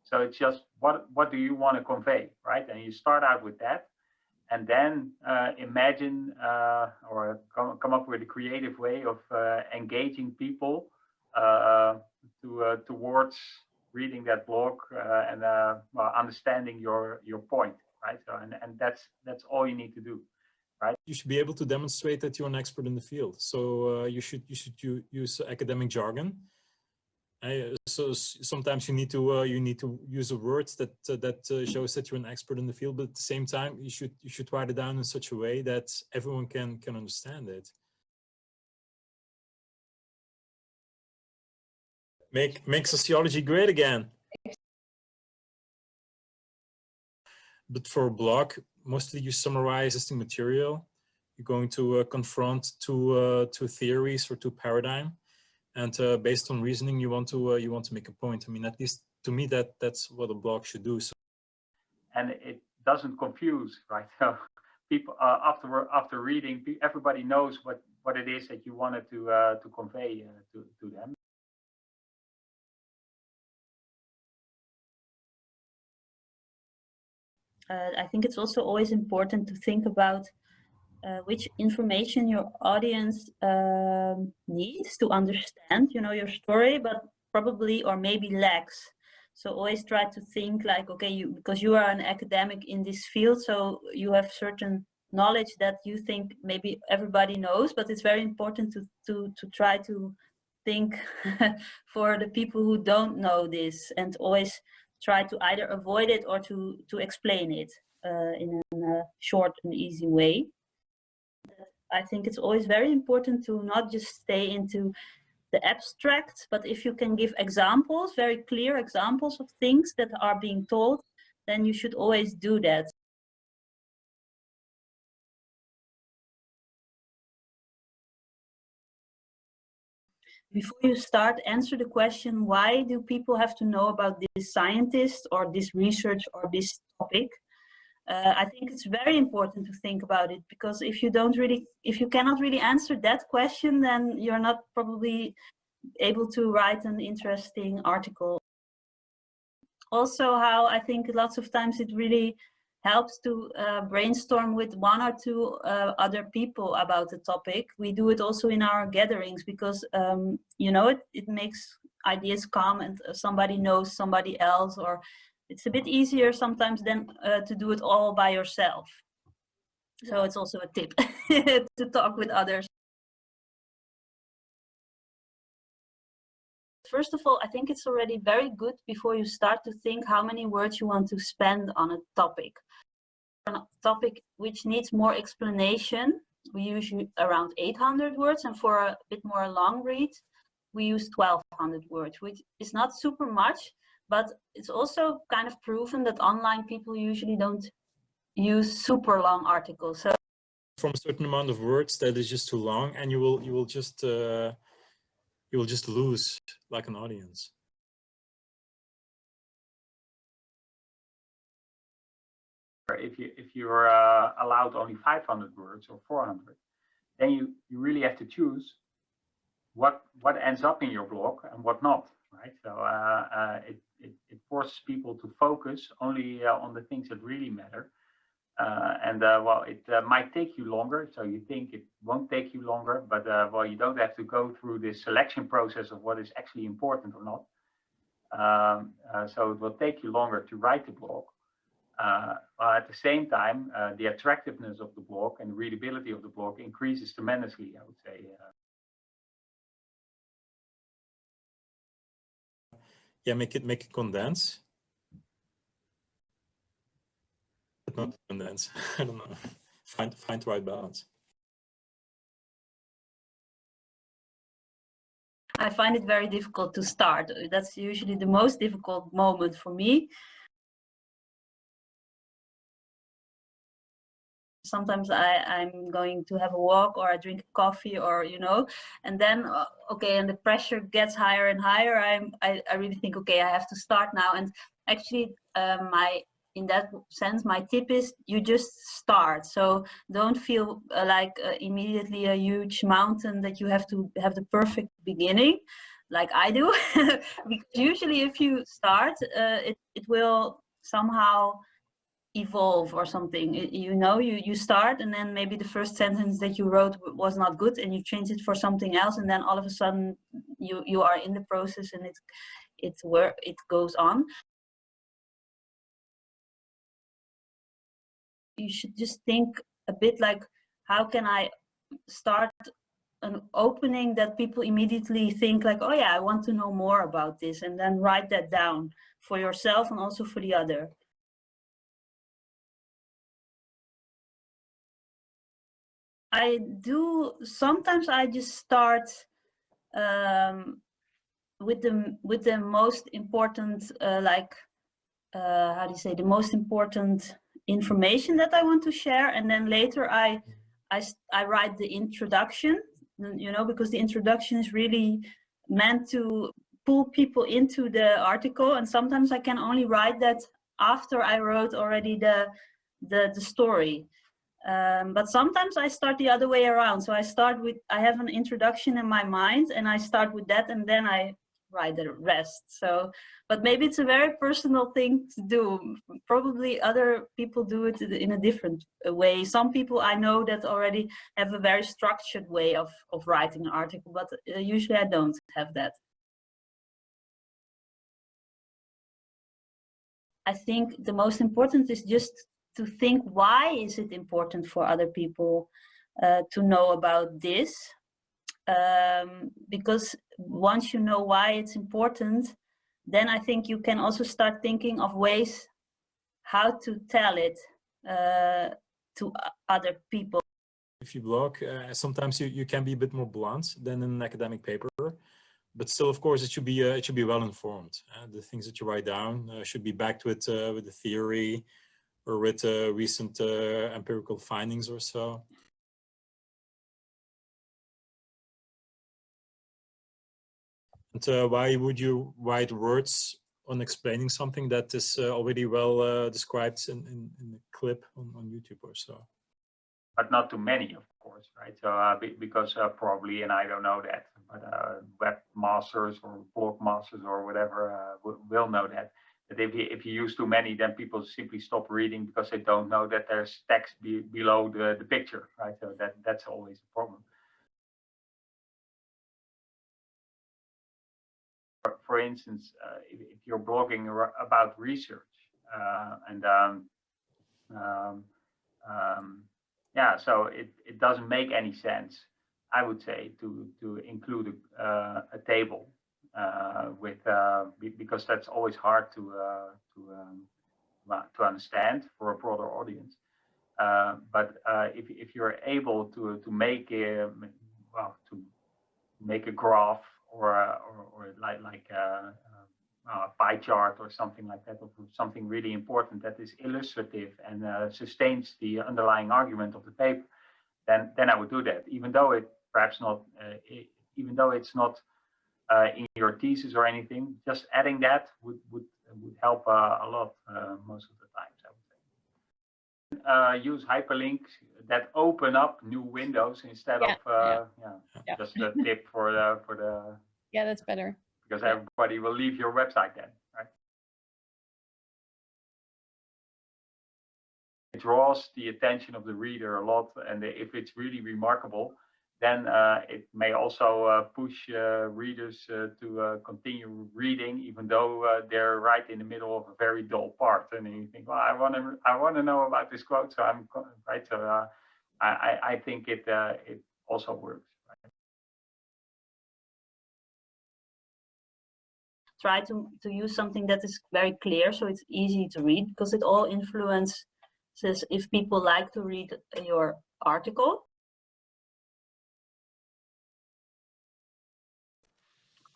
So it's just what do you want to convey, right? And you start out with that, and then imagine or come up with a creative way of engaging people towards reading that blog and well, understanding your point, right? So and that's all you need to do, right? You should be able to demonstrate that you're an expert in the field. So you should use academic jargon. So sometimes you need to use a word that shows that you're an expert in the field, but at the same time you should write it down in such a way that everyone can understand it. Make sociology great again. But for a blog, mostly you summarize existing material. You're going to confront two theories or two paradigms. And based on reasoning, you want to make a point. I mean, at least to me, that's what a blog should do. So. And it doesn't confuse, right? So people after reading, everybody knows what it is that you wanted to convey to them. I think it's also always important to think about which information your audience needs to understand, you know, your story, but probably or maybe lacks. So always try to think like, okay, because you are an academic in this field, so you have certain knowledge that you think maybe everybody knows, but it's very important to try to think for the people who don't know this, and always try to either avoid it or to explain it in a short and easy way. I think it's always very important to not just stay into the abstract, but if you can give examples, very clear examples of things that are being told, then you should always do that. Before you start, answer the question, why do people have to know about this scientist or this research or this topic? I think it's very important to think about it, because if you cannot really answer that question, then you're not probably able to write an interesting article. Also, how I think lots of times it really helps to brainstorm with one or two other people about the topic. We do it also in our gatherings, because you know, it makes ideas come and somebody knows somebody else, or it's a bit easier sometimes than to do it all by yourself. So it's also a tip to talk with others. First of all, I think it's already very good before you start to think how many words you want to spend on a topic. On a topic which needs more explanation, we use around 800 words, and for a bit more long read, we use 1200 words, which is not super much, but it's also kind of proven that online people usually don't use super long articles. So from a certain amount of words that is just too long, and you will just lose like an audience. If you're allowed only 500 words or 400, then you really have to choose what ends up in your blog and what not, right? So it forces people to focus only on the things that really matter. Well, it might take you longer, so you think it won't take you longer, but well, you don't have to go through this selection process of what is actually important or not. So it will take you longer to write the blog. At the same time, the attractiveness of the blog and the readability of the blog increases tremendously, I would say. Yeah, make it condense. But not condense. I don't know. Find the right balance. I find it very difficult to start. That's usually the most difficult moment for me. Sometimes I'm going to have a walk, or I drink coffee, or you know, and then okay, and the pressure gets higher and higher. I really think, okay, I have to start now. And actually, in that sense, my tip is you just start. So don't feel like immediately a huge mountain that you have to have the perfect beginning. like I do. Because usually if you start, it will somehow evolve or something. You know, you start, and then maybe the first sentence that you wrote was not good, and you change it for something else, and then all of a sudden you are in the process, and it goes on. You should just think a bit like, how can I start an opening that people immediately think like, oh yeah, I want to know more about this, and then write that down for yourself and also for the other. I do, sometimes I just start with the most important, how do you say, the most important information that I want to share, and then later I write the introduction, you know, because the introduction is really meant to pull people into the article, and sometimes I can only write that after I wrote already the story. But sometimes I start the other way around. So I have an introduction in my mind, and I start with that, and then I write the rest. So, but maybe it's a very personal thing to do. Probably other people do it in a different way. Some people I know that already have a very structured way of writing an article, but usually I don't have that. I think the most important is just to think, why is it important for other people to know about this? Because once you know why it's important, then I think you can also start thinking of ways how to tell it to other people. If you blog, sometimes you can be a bit more blunt than in an academic paper, but still, of course, it should be well informed. The things that you write down should be backed with the theory or with recent empirical findings or so. And why would you write words on explaining something that is already well described in a clip on YouTube or so? But not too many, of course, right? So because probably, and I don't know that, but webmasters or blog masters or whatever will know that if you use too many, then people simply stop reading because they don't know that there's text below the picture, right? So that's always a problem. For instance, if you're blogging about research yeah, so it doesn't make any sense, I would say, to include a table because that's always hard to understand for a broader audience. But if you're able to make a graph or like a pie chart or something like that, or something really important that is illustrative and sustains the underlying argument of the paper, then I would do that, even though it perhaps not, even though it's not in your thesis or anything. Just adding that would help a lot most of the times, I would say. Use hyperlinks that open up new windows instead of just a tip for the. Yeah, that's better. Because everybody will leave your website then, right? It draws the attention of the reader a lot, and if it's really remarkable, then it may also push readers to continue reading, even though they're right in the middle of a very dull part. And you think, well, I want to know about this quote, so I'm right. So I think it also works. Try to use something that is very clear, so it's easy to read, because it all influences if people like to read your article.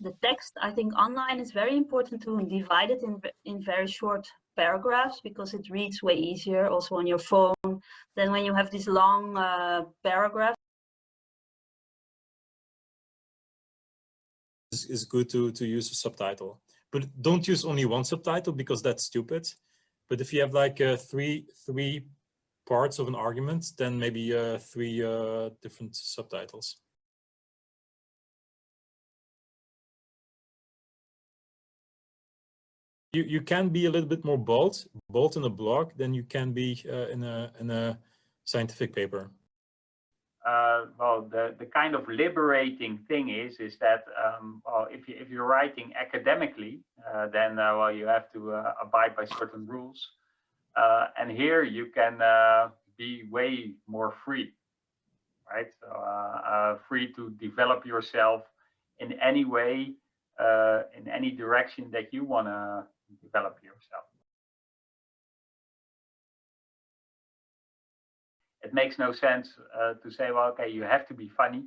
The text, I think online is very important to divide it in very short paragraphs, because it reads way easier also on your phone than when you have these long paragraphs. It's good to use a subtitle, but don't use only one subtitle, because that's stupid. But if you have like three parts of an argument, then maybe 3 different subtitles. you can be a little bit more bold in a blog than you can be in a scientific paper. Well, the kind of liberating thing is that well, if you're writing academically, then well, you have to abide by certain rules, and here you can be way more free, right? So free to develop yourself in any way, in any direction that you want to develop yourself. It makes no sense to say, well, okay, you have to be funny,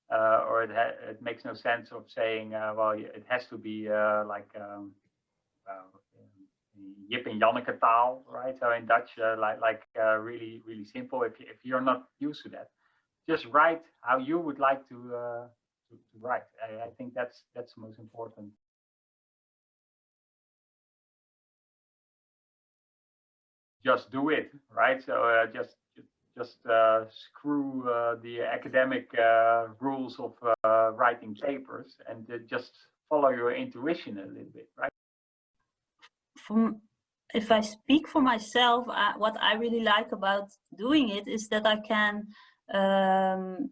or it makes no sense of saying, well, it has to be like Jip and Janneke taal, right? So in Dutch, like really, really simple. If you're not used to that, just write how you would like to write. I think that's the most important. Just do it, right? So just screw the academic rules of writing papers and just follow your intuition a little bit, right? If I speak for myself, what I really like about doing it is that I can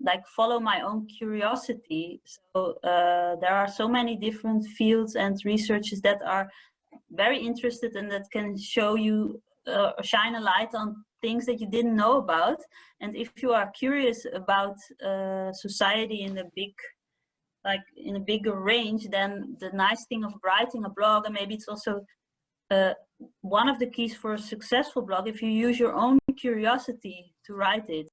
like follow my own curiosity. So there are so many different fields and researches that are very interested and that can show you shine a light on things that you didn't know about. And if you are curious about society in a bigger range, then the nice thing of writing a blog, and maybe it's also one of the keys for a successful blog, if you use your own curiosity to write it,